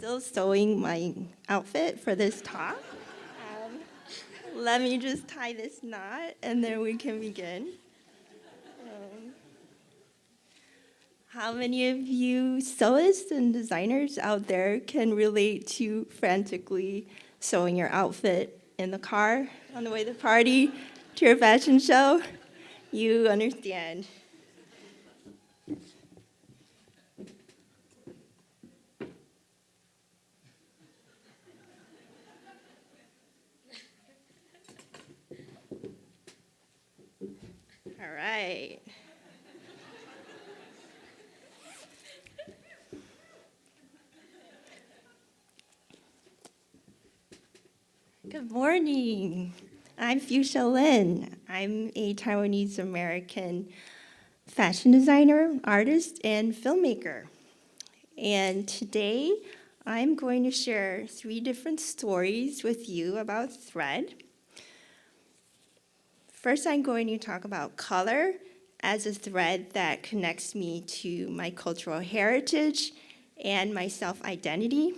still sewing my outfit for this talk. Um, Let me just tie this knot and then we can begin. Um, how many of you sewists and designers out there can relate to frantically sewing your outfit in the car on the way to the party, to your fashion show? You understand. All right. Good morning. I'm Fuchsia Lin. I'm a Taiwanese American fashion designer, artist, and filmmaker. And today I'm going to share 3 different stories with you about thread. First, I'm going to talk about color as a thread that connects me to my cultural heritage and my self-identity.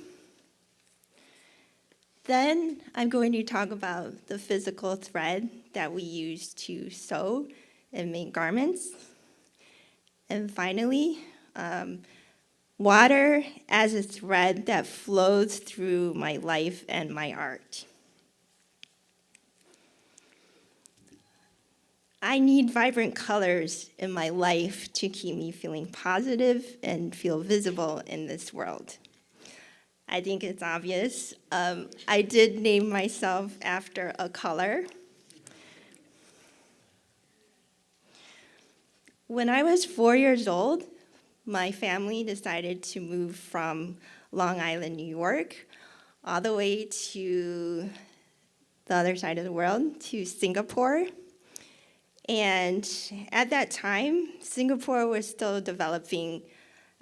Then I'm going to talk about the physical thread that we use to sew and make garments. And finally, water as a thread that flows through my life and my art. I need vibrant colors in my life to keep me feeling positive and feel visible in this world. I think it's obvious. I did name myself after a color. When I was 4 years old, my family decided to move from Long Island, New York, all the way to the other side of the world, to Singapore. And at that time, Singapore was still developing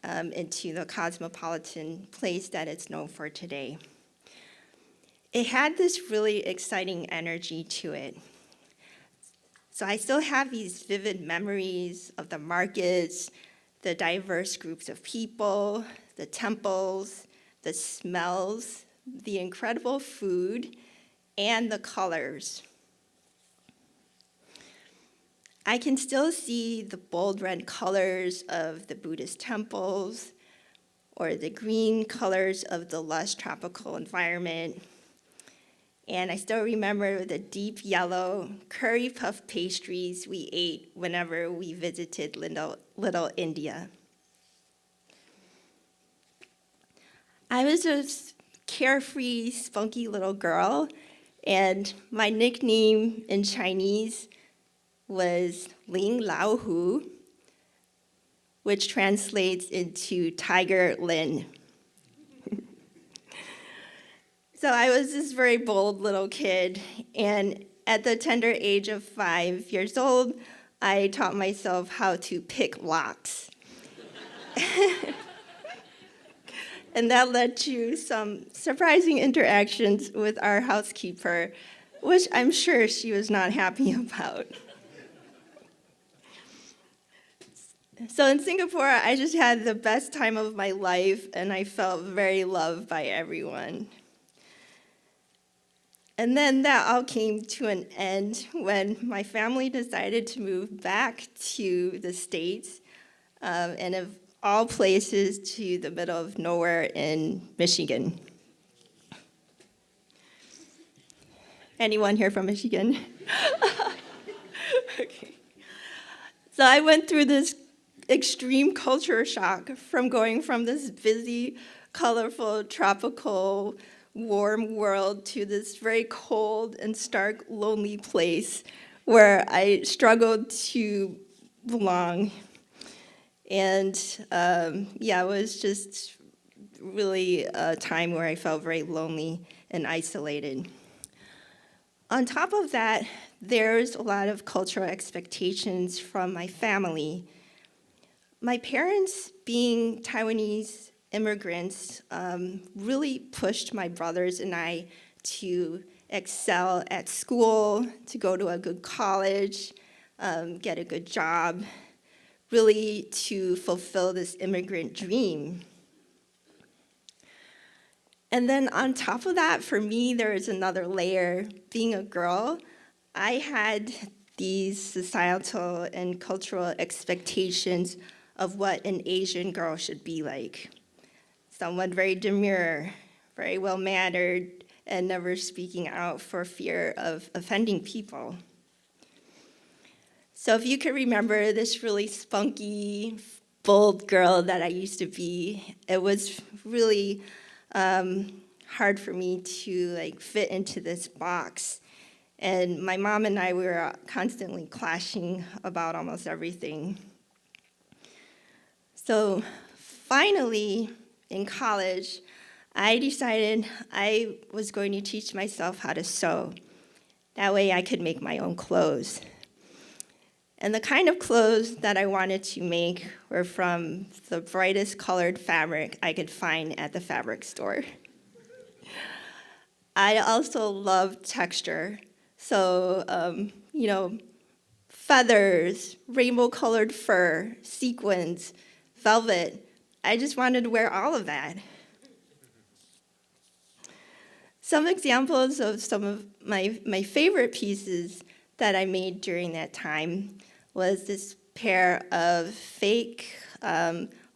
into the cosmopolitan place that it's known for today. It had this really exciting energy to it. So I still have these vivid memories of the markets, the diverse groups of people, the temples, the smells, the incredible food, and the colors. I can still see the bold red colors of the Buddhist temples, or the green colors of the lush tropical environment. And I still remember the deep yellow curry puff pastries we ate whenever we visited Little India. I was a carefree, spunky little girl, and my nickname in Chinese was Ling Lao Hu, which translates into Tiger Lin. So I was this very bold little kid, and at the tender age of 5 years old, I taught myself how to pick locks. And that led to some surprising interactions with our housekeeper, which I'm sure she was not happy about. So in Singapore, I just had the best time of my life, and I felt very loved by everyone. And then that all came to an end when my family decided to move back to the States, and of all places to the middle of nowhere in Michigan. Anyone here from Michigan? Okay. So I went through this extreme culture shock from going from this busy, colorful, tropical, warm world to this very cold and stark, lonely place where I struggled to belong. And it was just really a time where I felt very lonely and isolated. On top of that, there's a lot of cultural expectations from my family. My parents, being Taiwanese immigrants, really pushed my brothers and I to excel at school, to go to a good college, get a good job, really to fulfill this immigrant dream. And then on top of that, for me, there is another layer. Being a girl, I had these societal and cultural expectations of what an Asian girl should be like. Someone very demure, very well-mannered, and never speaking out for fear of offending people. So if you could remember this really spunky, bold girl that I used to be, it was really hard for me to fit into this box. And my mom and I, we were constantly clashing about almost everything. So finally, in college, I decided I was going to teach myself how to sew. That way I could make my own clothes. And the kind of clothes that I wanted to make were from the brightest colored fabric I could find at the fabric store. I also love texture. So, feathers, rainbow-colored fur, sequins, velvet. I just wanted to wear all of that. Some examples of some of my favorite pieces that I made during that time was this pair of fake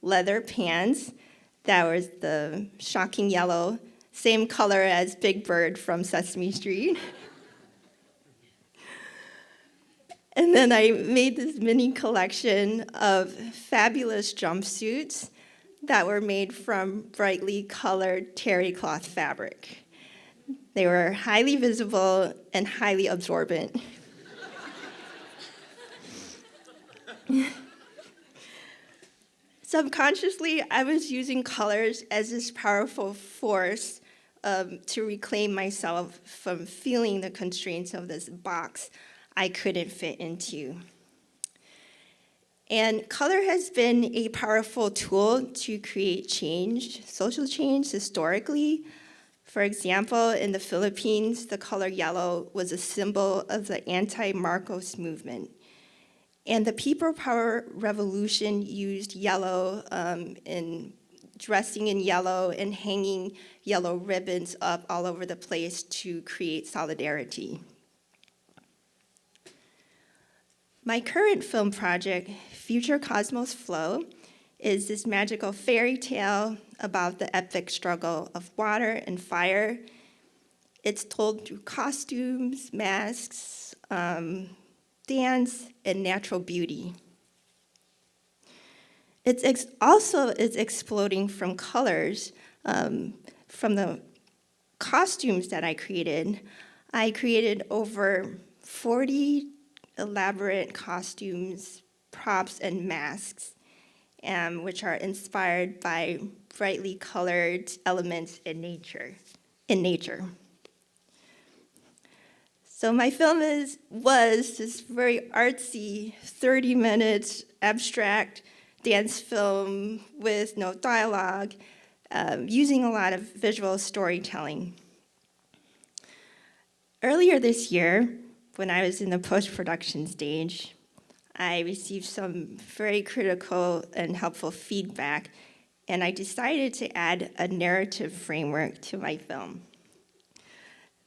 leather pants that was the shocking yellow, same color as Big Bird from Sesame Street. And then I made this mini collection of fabulous jumpsuits that were made from brightly colored terry cloth fabric. They were highly visible and highly absorbent. Subconsciously, I was using colors as this powerful force to reclaim myself from feeling the constraints of this box I couldn't fit into. And color has been a powerful tool to create change, social change historically. For example, in the Philippines, the color yellow was a symbol of the anti-Marcos movement. And the People Power Revolution used yellow in dressing in yellow and hanging yellow ribbons up all over the place to create solidarity. My current film project, Future Cosmos Flow, is this magical fairy tale about the epic struggle of water and fire. It's told through costumes, masks, dance, and natural beauty. It's also exploding from colors, from the costumes that I created. I created over 40 elaborate costumes, props, and masks, which are inspired by brightly colored elements in nature. So my film was this very artsy, 30-minute abstract dance film with no dialogue, using a lot of visual storytelling. Earlier this year, when I was in the post-production stage, I received some very critical and helpful feedback, and I decided to add a narrative framework to my film.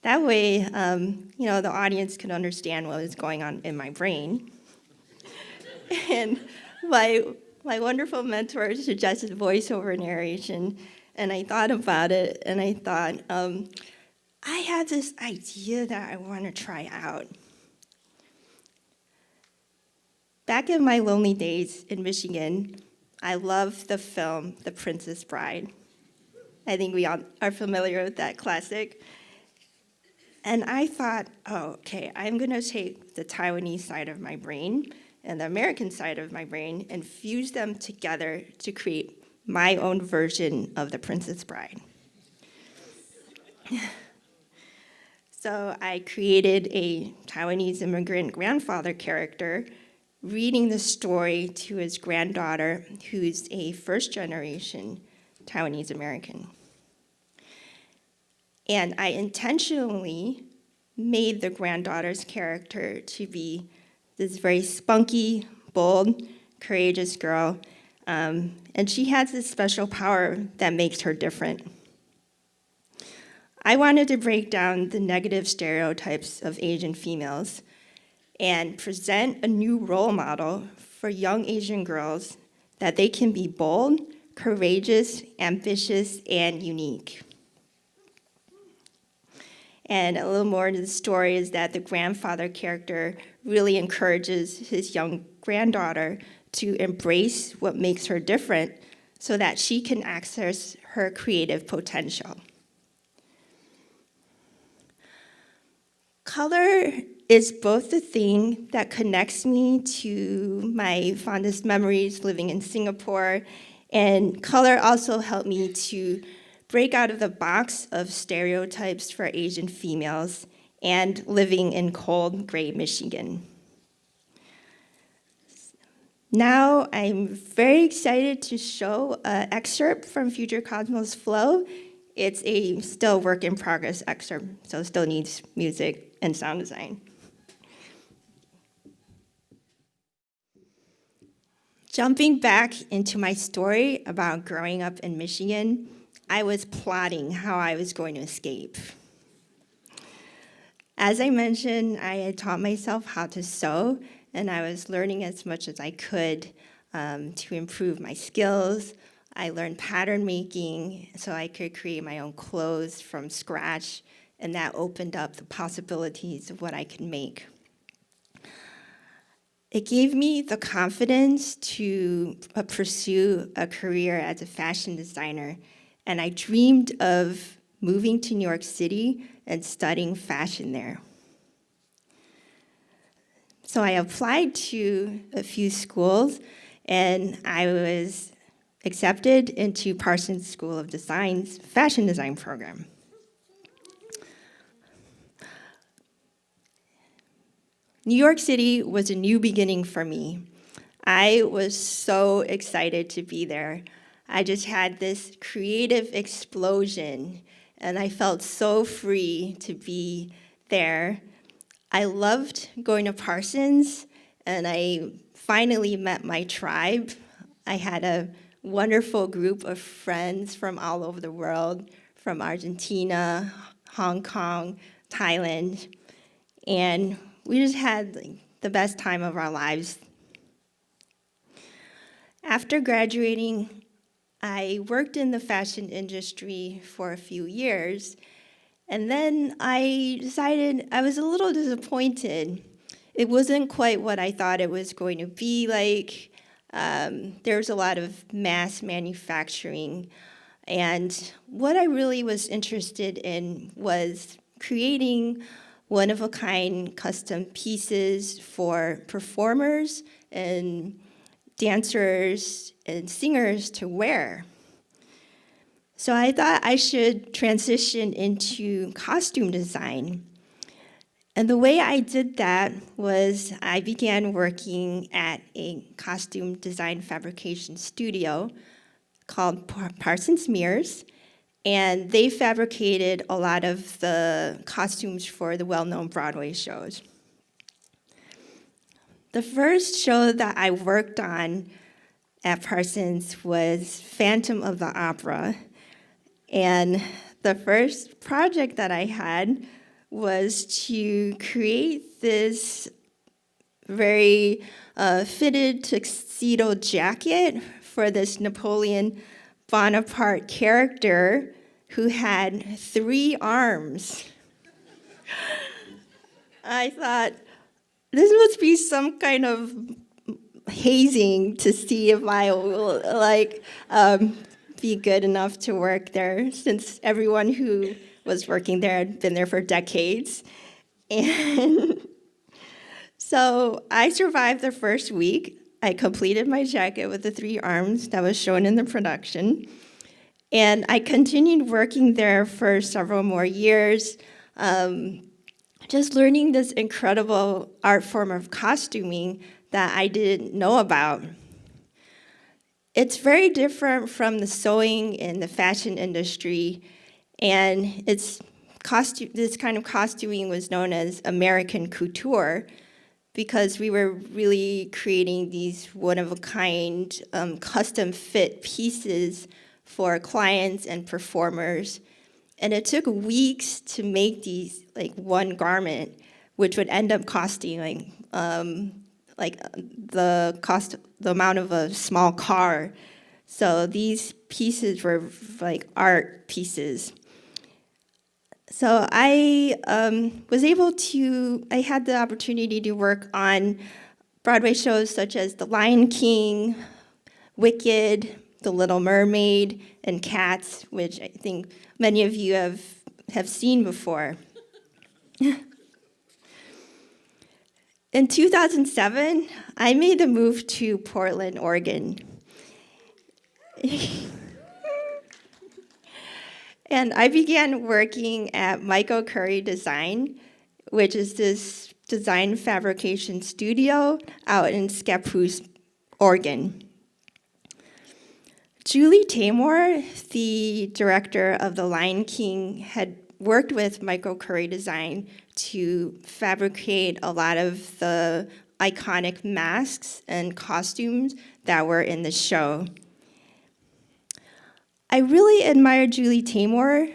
That way, the audience could understand what was going on in my brain. And my wonderful mentor suggested voiceover narration, and I thought about it, and I thought, I have this idea that I want to try out. Back in my lonely days in Michigan, I loved the film The Princess Bride. I think we all are familiar with that classic. And I thought, okay, I'm going to take the Taiwanese side of my brain and the American side of my brain and fuse them together to create my own version of The Princess Bride. So I created a Taiwanese immigrant grandfather character reading the story to his granddaughter, who's a first-generation Taiwanese American. And I intentionally made the granddaughter's character to be this very spunky, bold, courageous girl. And she has this special power that makes her different. I wanted to break down the negative stereotypes of Asian females and present a new role model for young Asian girls that they can be bold, courageous, ambitious, and unique. And a little more to the story is that the grandfather character really encourages his young granddaughter to embrace what makes her different so that she can access her creative potential. Color is both the thing that connects me to my fondest memories living in Singapore, and color also helped me to break out of the box of stereotypes for Asian females and living in cold, gray Michigan. Now I'm very excited to show an excerpt from Future Cosmos Flow. It's a still work in progress excerpt, so it still needs music and sound design. Jumping back into my story about growing up in Michigan, I was plotting how I was going to escape. As I mentioned, I had taught myself how to sew, and I was learning as much as I could to improve my skills. I learned pattern making so I could create my own clothes from scratch, and that opened up the possibilities of what I could make. It gave me the confidence to pursue a career as a fashion designer, and I dreamed of moving to New York City and studying fashion there. So I applied to a few schools, and I was accepted into Parsons School of Design's fashion design program. New York City was a new beginning for me. I was so excited to be there. I just had this creative explosion, and I felt so free to be there. I loved going to Parsons, and I finally met my tribe. I had a wonderful group of friends from all over the world, from Argentina, Hong Kong, Thailand, and we just had the best time of our lives. After graduating, I worked in the fashion industry for a few years, and then I decided I was a little disappointed. It wasn't quite what I thought it was going to be like. There was a lot of mass manufacturing, and what I really was interested in was creating one-of-a-kind custom pieces for performers and dancers and singers to wear. So I thought I should transition into costume design. And the way I did that was I began working at a costume design fabrication studio called Parsons Mirrors, and they fabricated a lot of the costumes for the well-known Broadway shows. The first show that I worked on at Parsons was Phantom of the Opera, and the first project that I had was to create this very fitted tuxedo jacket for this Napoleon Bonaparte character who had 3 arms. I thought, this must be some kind of hazing to see if I will be good enough to work there, since everyone who was working there had been there for decades. And so I survived the first week. I completed my jacket with the 3 arms that was shown in the production. And I continued working there for several more years, just learning this incredible art form of costuming that I didn't know about. It's very different from the sewing in the fashion industry, and this kind of costuming was known as American couture, because we were really creating these one-of-a-kind custom fit pieces for clients and performers. And it took weeks to make these, like, one garment, which would end up costing the amount of a small car. So these pieces were like art pieces. So I had the opportunity to work on Broadway shows such as The Lion King, Wicked, The Little Mermaid, and Cats, which I think many of you have seen before. In 2007, I made the move to Portland, Oregon. And I began working at Michael Curry Design, which is this design fabrication studio out in Scappoose, Oregon. Julie Taymor, the director of The Lion King, had worked with Michael Curry Design to fabricate a lot of the iconic masks and costumes that were in the show. I really admired Julie Taymor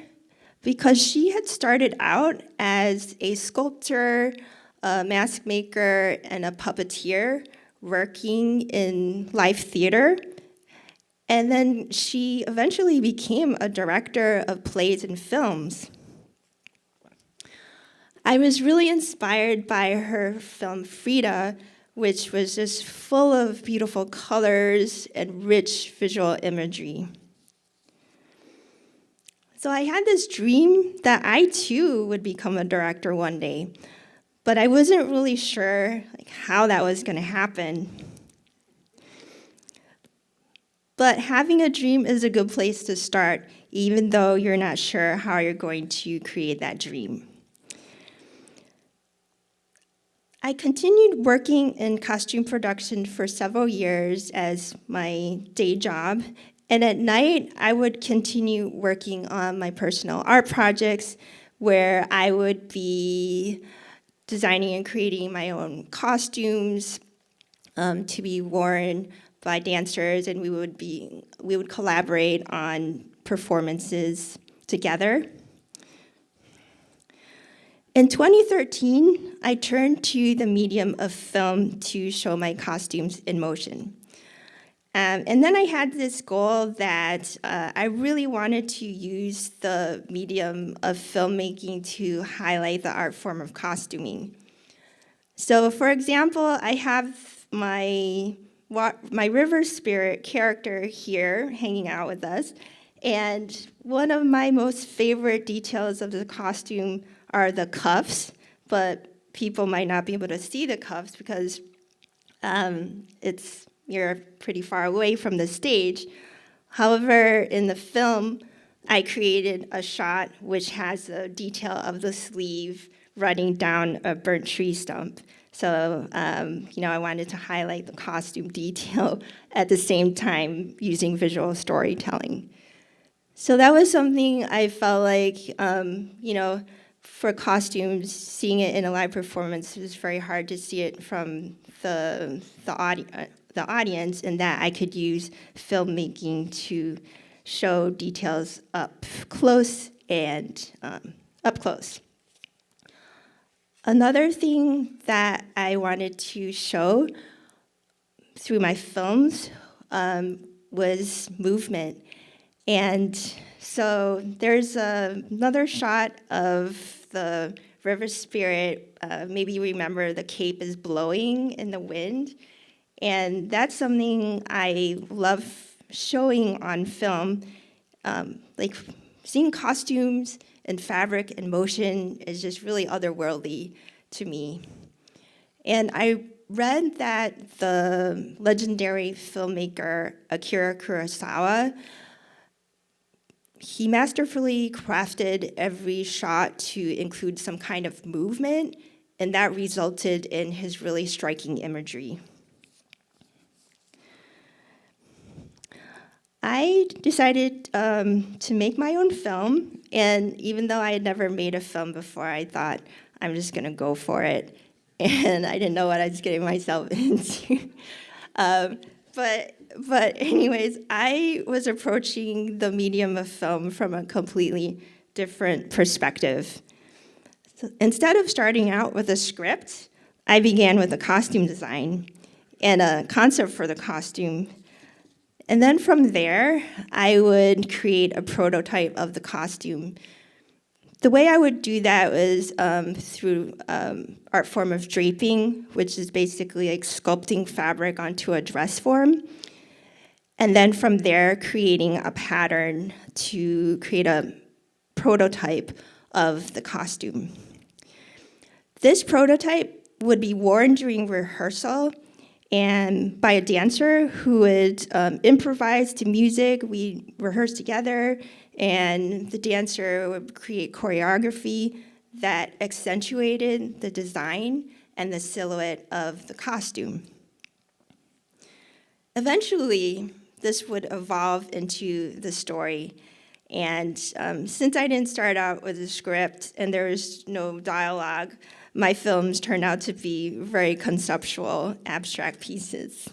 because she had started out as a sculptor, a mask maker, and a puppeteer working in live theater. And then she eventually became a director of plays and films. I was really inspired by her film Frida, which was just full of beautiful colors and rich visual imagery. So I had this dream that I too would become a director one day, but I wasn't really sure how that was going to happen. But having a dream is a good place to start, even though you're not sure how you're going to create that dream. I continued working in costume production for several years as my day job, and at night I would continue working on my personal art projects where I would be designing and creating my own costumes to be worn by dancers, and we would collaborate on performances together. In 2013, I turned to the medium of film to show my costumes in motion. And then I had this goal that I really wanted to use the medium of filmmaking to highlight the art form of costuming. So for example, I have my river spirit character here hanging out with us. And one of my most favorite details of the costume are the cuffs, but people might not be able to see the cuffs because you're pretty far away from the stage. However, in the film, I created a shot which has a detail of the sleeve running down a burnt tree stump. So, I wanted to highlight the costume detail at the same time using visual storytelling. So that was something I felt like, for costumes, seeing it in a live performance, it was very hard to see it from the audience, and that I could use filmmaking to show details up close and up close. Another thing that I wanted to show through my films was movement. And so there's another shot of the river spirit. Maybe you remember the cape is blowing in the wind. And that's something I love showing on film. Like seeing costumes and fabric and motion is just really otherworldly to me. And I read that the legendary filmmaker Akira Kurosawa, he masterfully crafted every shot to include some kind of movement, and that resulted in his really striking imagery. I decided to make my own film, and even though I had never made a film before, I thought, I'm just gonna go for it, and I didn't know what I was getting myself into. But anyways, I was approaching the medium of film from a completely different perspective. So instead of starting out with a script, I began with a costume design and a concept for the costume. And then from there, I would create a prototype of the costume. The way I would do that was through art form of draping, which is basically like sculpting fabric onto a dress form. And then from there, creating a pattern to create a prototype of the costume. This prototype would be worn during rehearsal and by a dancer who would improvise to music. We rehearse together, and the dancer would create choreography that accentuated the design and the silhouette of the costume. Eventually, this would evolve into the story. And since I didn't start out with a script and there was no dialogue, my films turned out to be very conceptual, abstract pieces.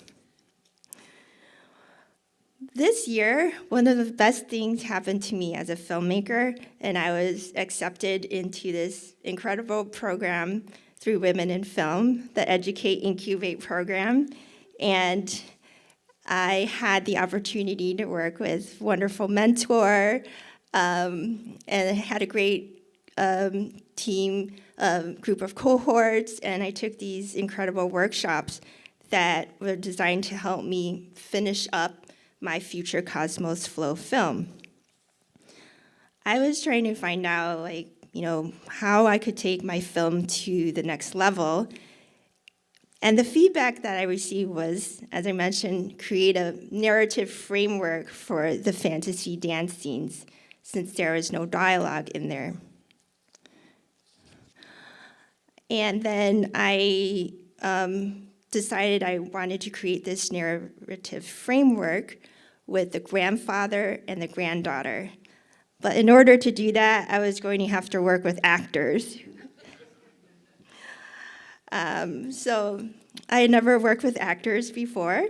This year, one of the best things happened to me as a filmmaker, and I was accepted into this incredible program through Women in Film, the Educate Incubate program. And I had the opportunity to work with a wonderful mentor, and I had a great team, group of cohorts, and I took these incredible workshops that were designed to help me finish up my future Cosmos Flow film. I was trying to find out, how I could take my film to the next level. And the feedback that I received was, as I mentioned, create a narrative framework for the fantasy dance scenes, since there is no dialogue in there. And then I decided I wanted to create this narrative framework with the grandfather and the granddaughter. But in order to do that, I was going to have to work with actors. So I had never worked with actors before,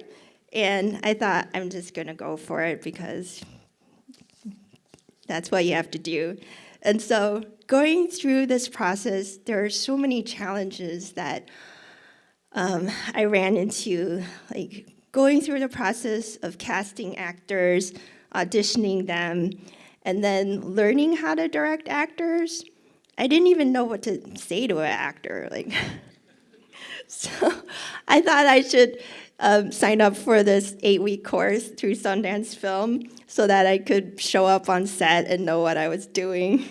and I thought I'm just going to go for it because that's what you have to do. And so going through this process, there are so many challenges that I ran into, like going through the process of casting actors, auditioning them, and then learning how to direct actors. I didn't even know what to say to an actor. So I thought I should sign up for this 8-week course through Sundance Film so that I could show up on set and know what I was doing.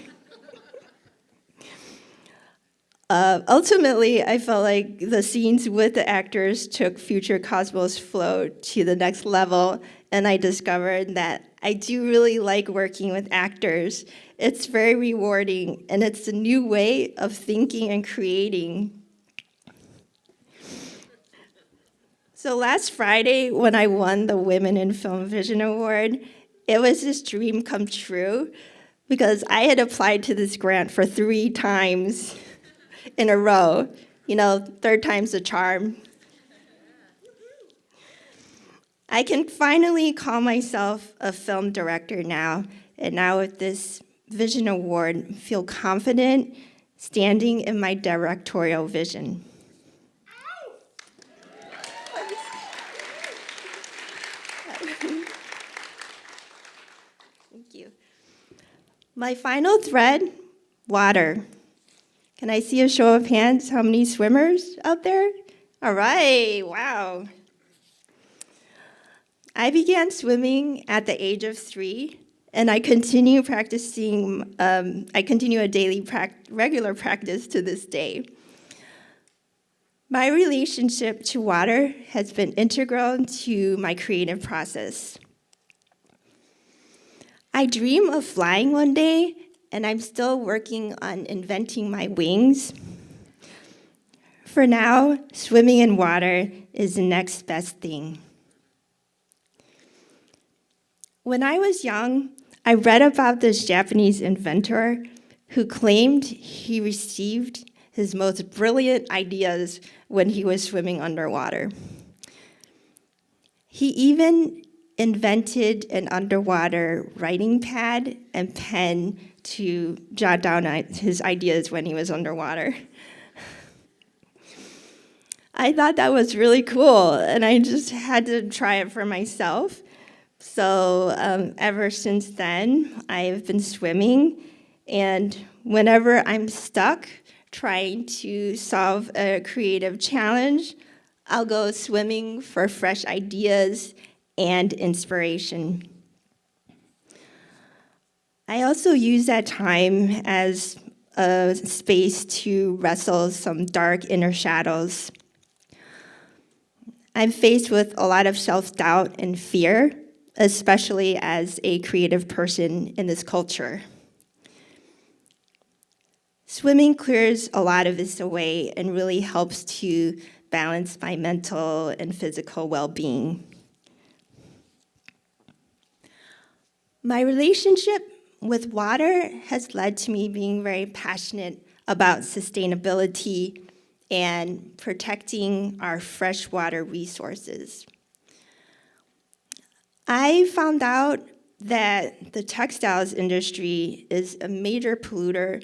Ultimately, I felt like the scenes with the actors took future Cosmos Flow to the next level, and I discovered that I do really like working with actors. It's very rewarding, and it's a new way of thinking and creating. So last Friday, when I won the Women in Film Vision Award, it was this dream come true because I had applied to this grant for 3 times in a row. Third time's the charm. I can finally call myself a film director now, and now with this Vision Award, feel confident standing in my directorial vision. Thank you. My final thread, water. Can I see a show of hands? How many swimmers out there? All right, wow. I began swimming at the age of 3, and I continue practicing. I continue a daily regular practice to this day. My relationship to water has been integral to my creative process. I dream of flying one day, and I'm still working on inventing my wings. For now, swimming in water is the next best thing. When I was young, I read about this Japanese inventor who claimed he received his most brilliant ideas when he was swimming underwater. He even invented an underwater writing pad and pen to jot down his ideas when he was underwater. I thought that was really cool, and I just had to try it for myself. So ever since then, I've been swimming, and whenever I'm stuck trying to solve a creative challenge, I'll go swimming for fresh ideas and inspiration. I also use that time as a space to wrestle some dark inner shadows. I'm faced with a lot of self-doubt and fear, especially as a creative person in this culture. Swimming clears a lot of this away and really helps to balance my mental and physical well-being. My relationship with water has led to me being very passionate about sustainability and protecting our freshwater resources. I found out that the textiles industry is a major polluter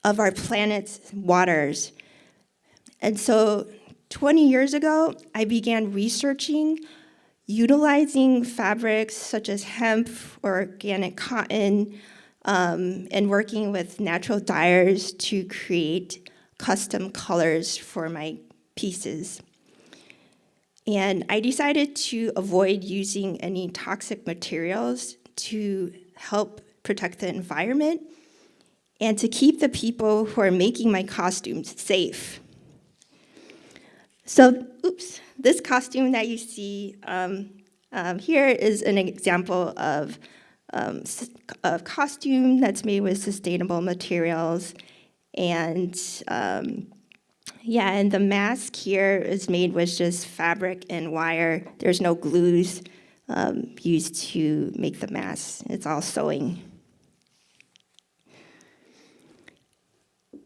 of our planet's waters. And so 20 years ago, I began researching utilizing fabrics such as hemp or organic cotton and working with natural dyers to create custom colors for my pieces. And I decided to avoid using any toxic materials to help protect the environment and to keep the people who are making my costumes safe. So, this costume that you see here is an example of a costume that's made with sustainable materials. And and the mask here is made with just fabric and wire. There's no glues used to make the mask. It's all sewing.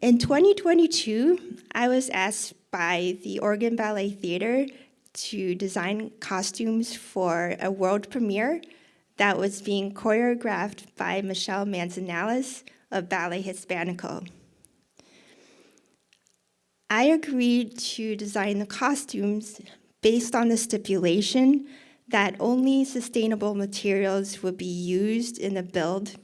In 2022, I was asked by the Oregon Ballet Theater to design costumes for a world premiere that was being choreographed by Michelle Manzanares of Ballet Hispanico. I agreed to design the costumes based on the stipulation that only sustainable materials would be used in the build.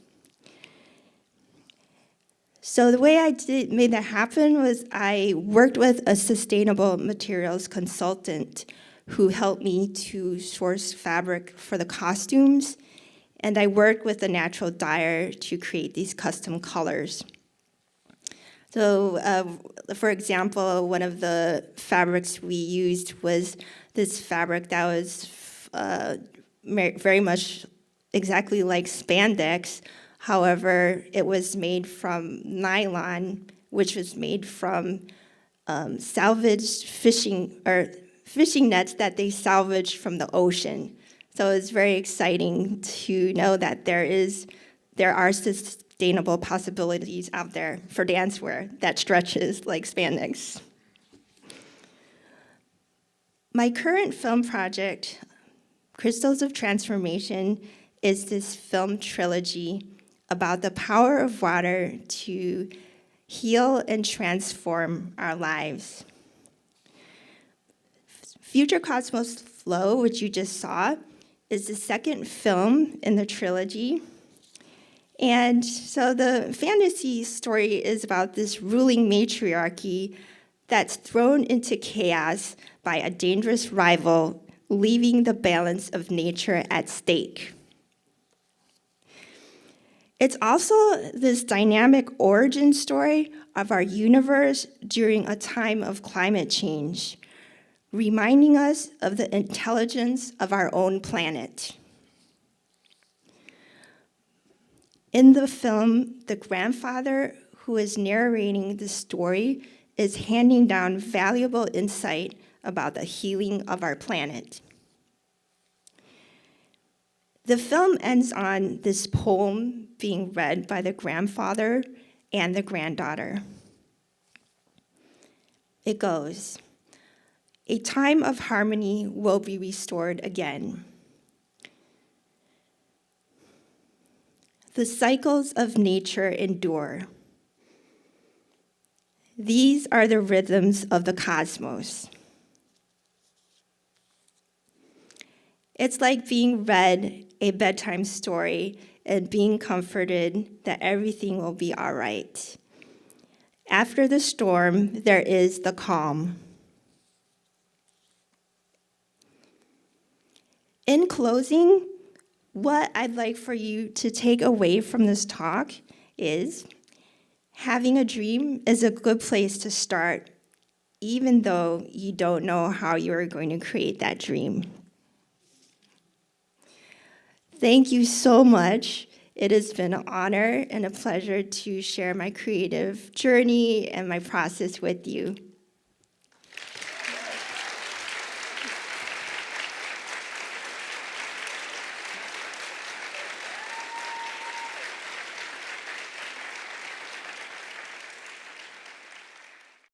So the way I made that happen was I worked with a sustainable materials consultant who helped me to source fabric for the costumes, and I worked with a natural dyer to create these custom colors. So, for example, one of the fabrics we used was this fabric that was very much exactly like spandex. However, it was made from nylon, which was made from salvaged fishing nets that they salvaged from the ocean. So it's very exciting to know that there are sustainable possibilities out there for dancewear that stretches like spandex. My current film project, Crystals of Transformation, is this film trilogy about the power of water to heal and transform our lives. Future Cosmos Flow, which you just saw, is the second film in the trilogy. And so the fantasy story is about this ruling matriarchy that's thrown into chaos by a dangerous rival, leaving the balance of nature at stake. It's also this dynamic origin story of our universe during a time of climate change, reminding us of the intelligence of our own planet. In the film, the grandfather who is narrating the story is handing down valuable insight about the healing of our planet. The film ends on this poem being read by the grandfather and the granddaughter. It goes, "A time of harmony will be restored again. The cycles of nature endure. These are the rhythms of the cosmos. It's like being read a bedtime story and being comforted that everything will be all right. After the storm, there is the calm. In closing, what I'd like for you to take away from this talk is having a dream is a good place to start, even though you don't know how you're going to create that dream. Thank you so much. It has been an honor and a pleasure to share my creative journey and my process with you.